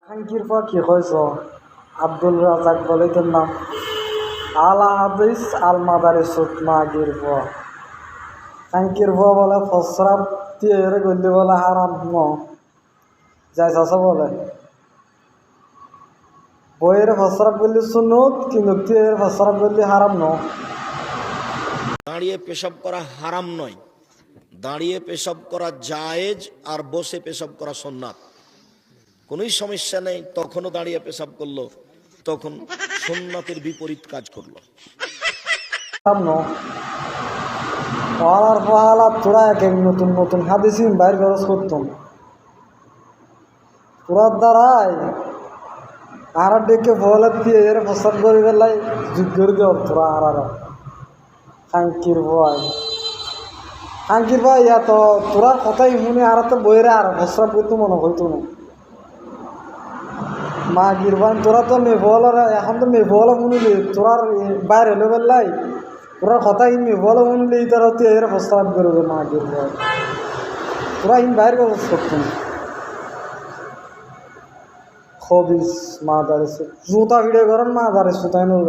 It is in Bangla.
খাঙ্কির পর কি হয়েছ? আব্দুল রাজাক বলে তোর নাম। আল হাদিস আল মাদারিসুত মাগির পর খাঙ্কির পর বলে ফসরাব দিয়ে গলি বলে হারাম ন যাই চাষা বলে বইয়ের ফসরাব করলে সুন্নত কিন্তু তুই ফসরাব করলে হারাম ন। দাঁড়িয়ে পেশাব করা হারাম নয়, দাঁড়িয়ে পেশাব করা জায়েজ আর বসে পেশাব করা সুন্নাত। কোনোই সমস্যা নেই, তখনও দাঁড়িয়ে পেশাব করলো, তখন সুন্নাতের বিপরীত কাজ করলো। হারাম ন পড়ার পড়ালা তোরা এক এক নতুন নতুন হাদিসিন বাইর খরচ করতাম তোরার দ্বারাই আর ডেকে বলে দিয়ে এর ফসল করে বেলাই যুদ্ধ দেওয়ার তোরা আর খাঙ্কির ভাই এত তোরা কথাই শুনে আর তো বইরে আর ফসরাব করতে মনে হইতো না। মা গিরবান তোরা তো মেঘলা এখন তো মেঘলা শুনিলি তোরার বাইরে হলে বেলাই তোরা কথা ইন মেঘলা শুনলি তারা হচ্ছে এর ফসরাব করবে মা গিরবান তোরা ইন বাইরে ব্যবস্থা করতেন খবিস মা দাঁড়িয়েছে জুতা ভিড়ে করেন মা দাঁড়িয়েছে তাই নয়